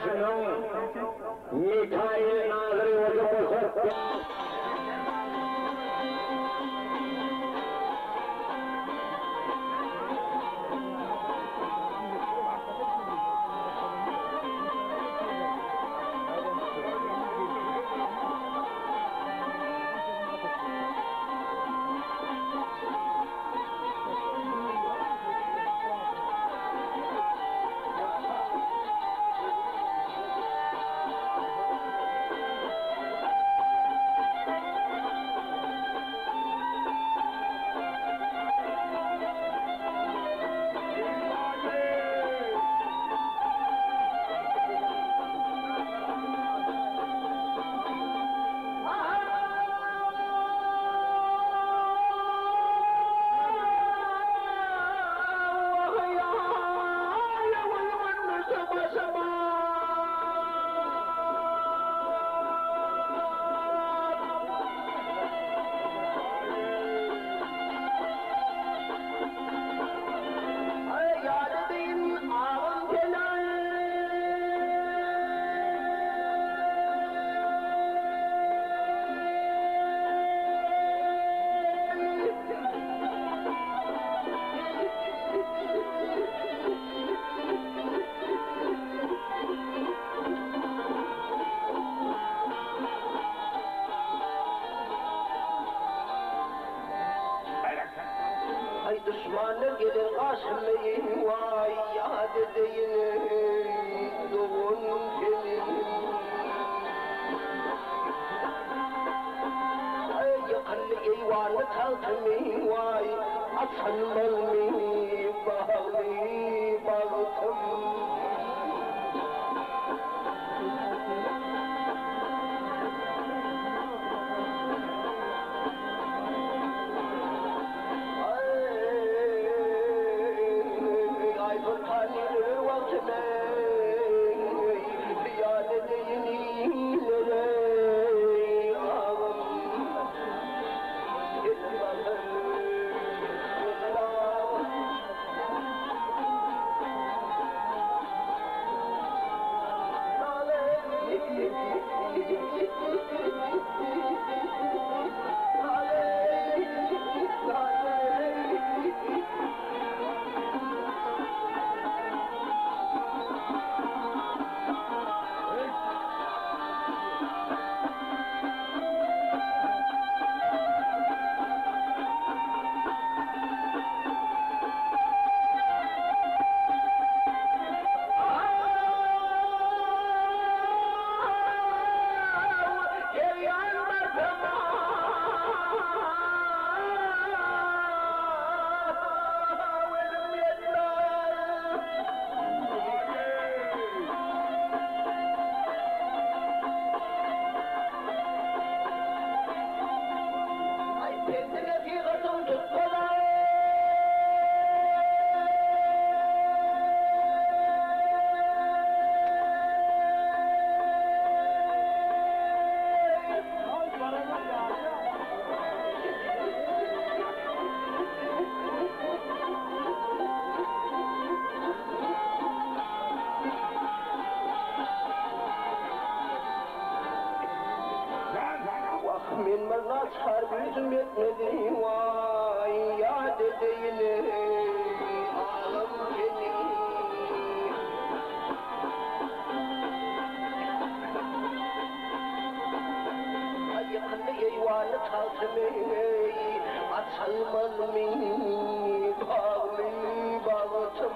kardeşinin Mikail Nazırı hocamız düşmanı gelir Kasım'ın vay ya dedeyini doğun senin yakınlı eyvanı kaltımı vay atsanmalımı bağlı bağıtım Min mezar harbim etmedi vay ya dedeyini ağlam seni ayaklı eyvanı kaltımı atsalmalımı bağlı bağıtım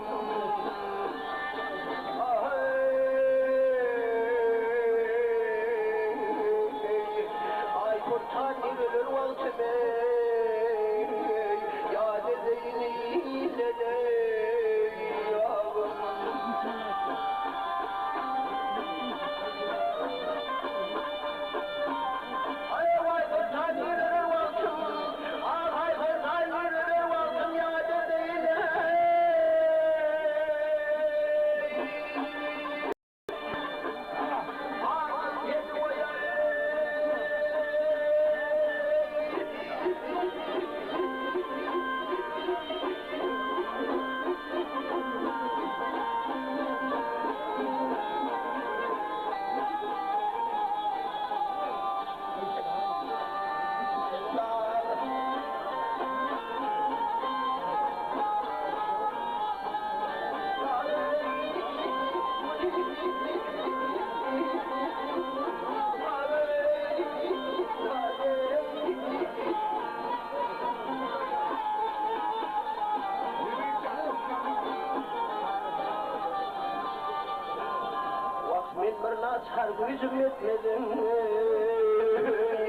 men bir nasar gücüm yetmedim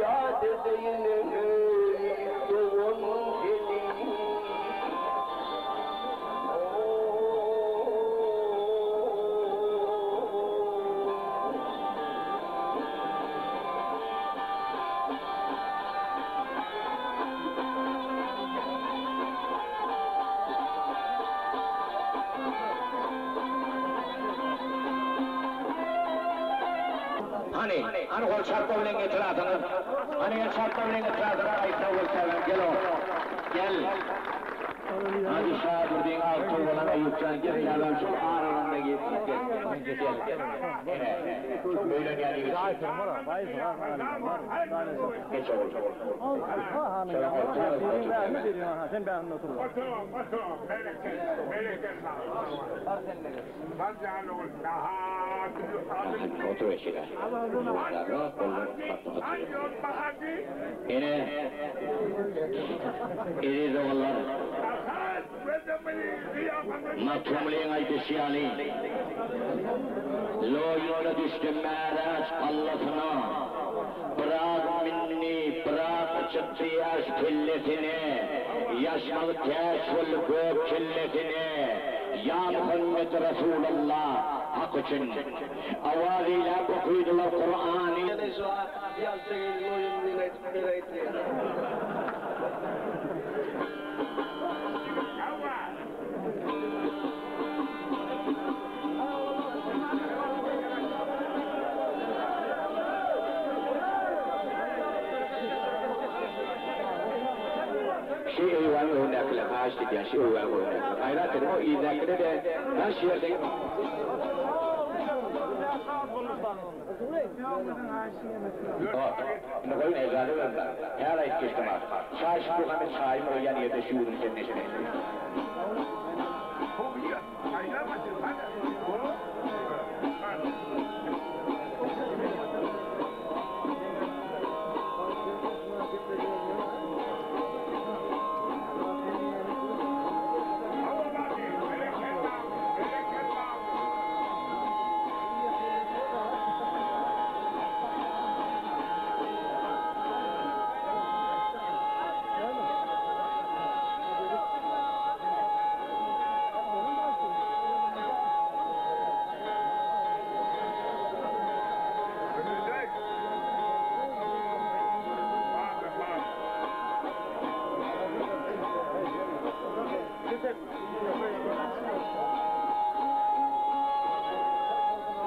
ya dedeyine doğum seni. Hani o çarpma bilen getiradınız. Hani o çarpma bilen getiradınız. Aysa olsalar gel o. Gel. Hadi Şadir'in altı olan Eyüpcan gel. Yalan şu ağrılığında gitsin. Gel. Böyle geliyor. Geç olur. Sen ben anlatırım. Otur eşine. Yine iri doğallar matumliğin aydışı Ali loyuna düştüm meraç Allah'ına bırak minni bırak çıktı yaş killetini yaşmalı teşvil gök killetini ya Muhammed Resulullah hak için avazıyla okuydular Kur'an'ı. Şey eyvanı örnekle kaçtık ya, şey eyvanı örnekle. Hayratır o izakide de her şehirde... Ne koyun ezanı verdiler. Her ay geçtim var. Çay şu kamet çayım o yan yerde şu ürün kendisine.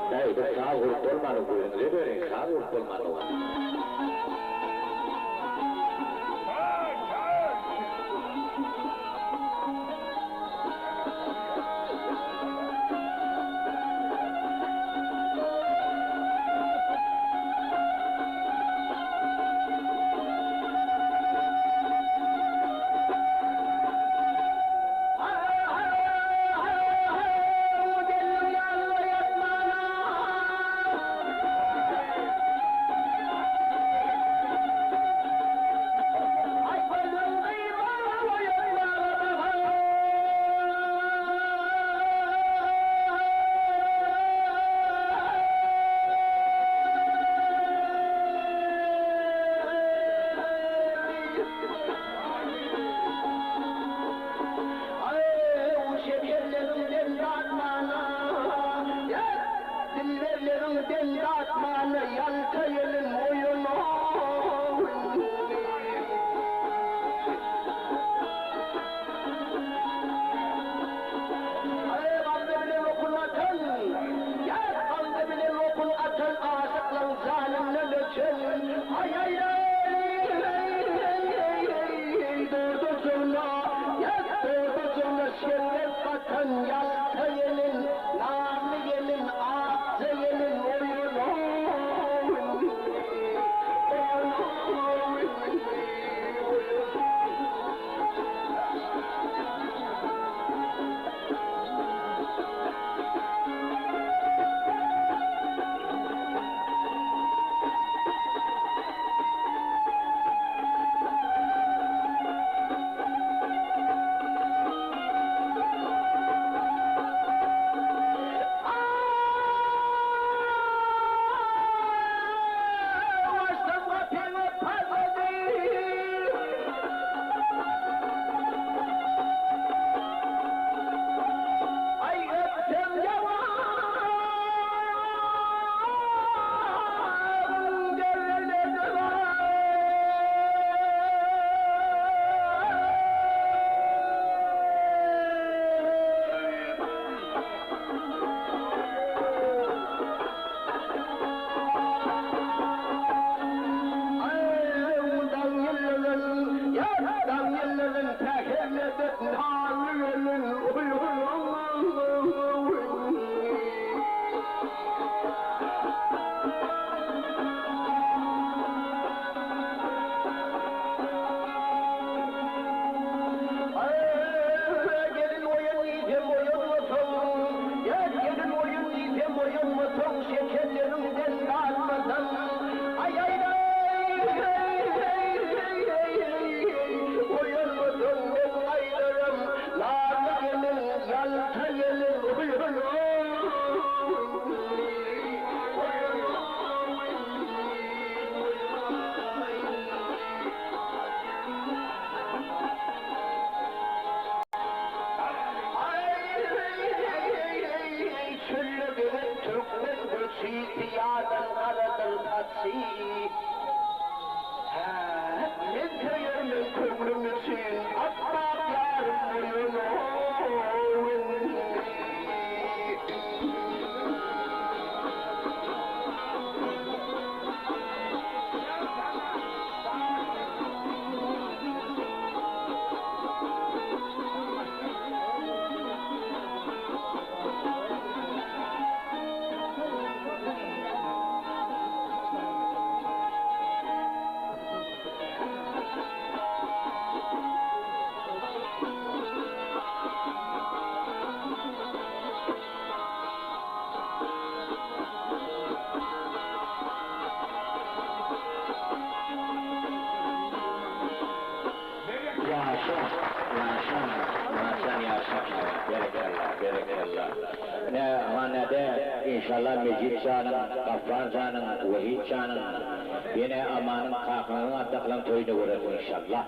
Hey, bu sağ grup olmadı buyurun. Ne böyle sağ grup olmadı o. medet nâlü elin uyulamaz. Gelin oyun yiyeceğim oyunmasın. Ya gelin oyun yiyeceğim oyunmasın. Şekerlerimden dağıtmadan. Ay ay ay. Oyunmasın ben ayrılırım. Narlı gelin, yaltı gelin. Türkmen karadır tatsi. Ne köyümün kömrümüsün, atmak yarım boyunu. İnşallah Mecid Şah'ın, Gaffar Şah'ın, Vahid Şah'ın yine amanın kalkınını ataklan toyunu vurur inşallah.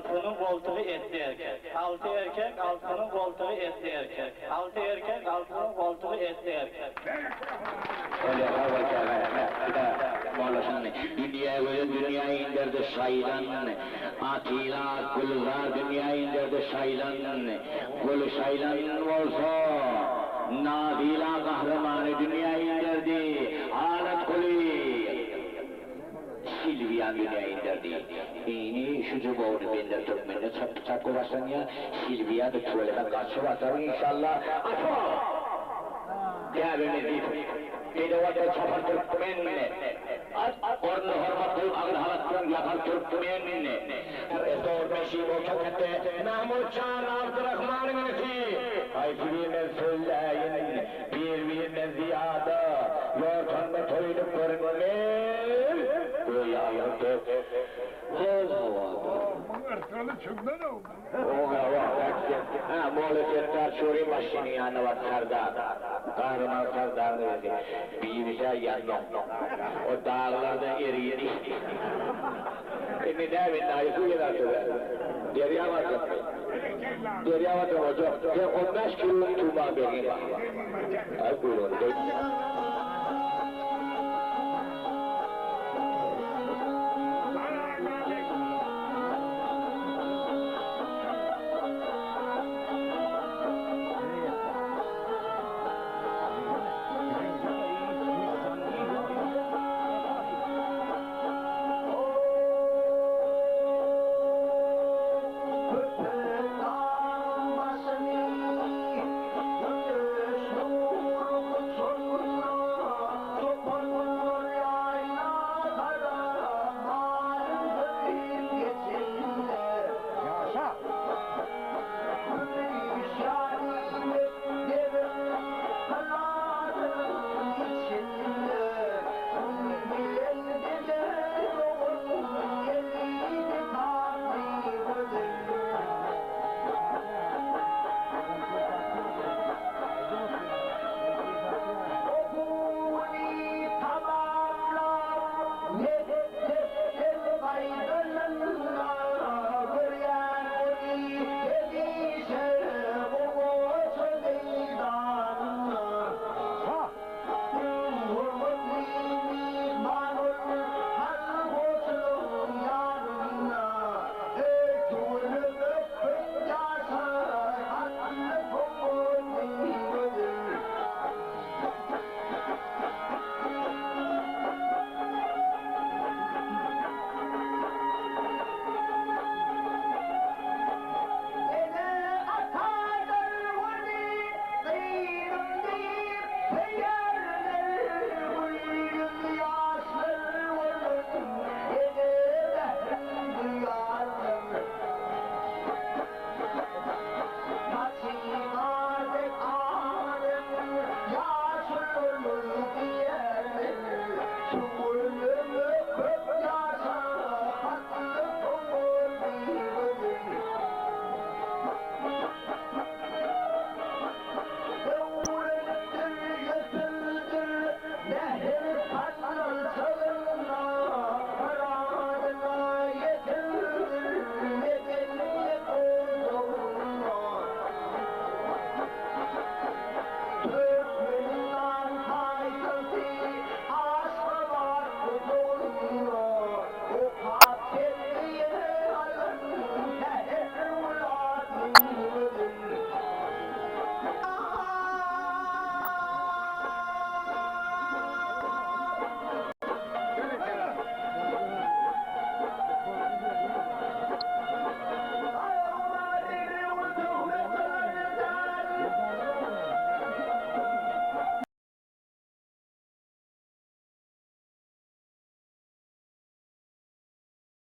altının koltuğu etli erkek. 6 erkek, altının koltuğu etli erkek. 6 erkek, altının koltuğu etli erkek. Öyle havacağım. Bir de molasın. Dünya indirdi sayılan. Atilla kullar dünya indirdi sayılan. Kul sayılan olsa. Nadila kahramanı dünya indirdi. Alet kulü. Silvia dünya indirdi. İni şu cumhurunu bender Türkmen'de çakı başlan ya. Silvia da çöleme karşı basar inşallah. Açma! Değerimiz Edevata çapar Türkmen'le. Ornu hormat kılıp ağır halattan yakar Türkmen'le. Esor meşib o çakette Mahmud Can Abdurrahman'ın isi. Ayşibime söyleyin birbirine ziyade. Yortanma toyunup görünmem. Böyle ayırdı. Erkan'ı çökmen oldu. Muhalefetler Suriye başını yanı var Serdar. Kahraman Serdar'ı verdi. Bir şey yanıyor. O dağlarda eriydi. Ne demin ayısı yenerdi. Derya bakın. Derya bakın hocam. Sen 15 kilo tuğma benim. Ay buyurun.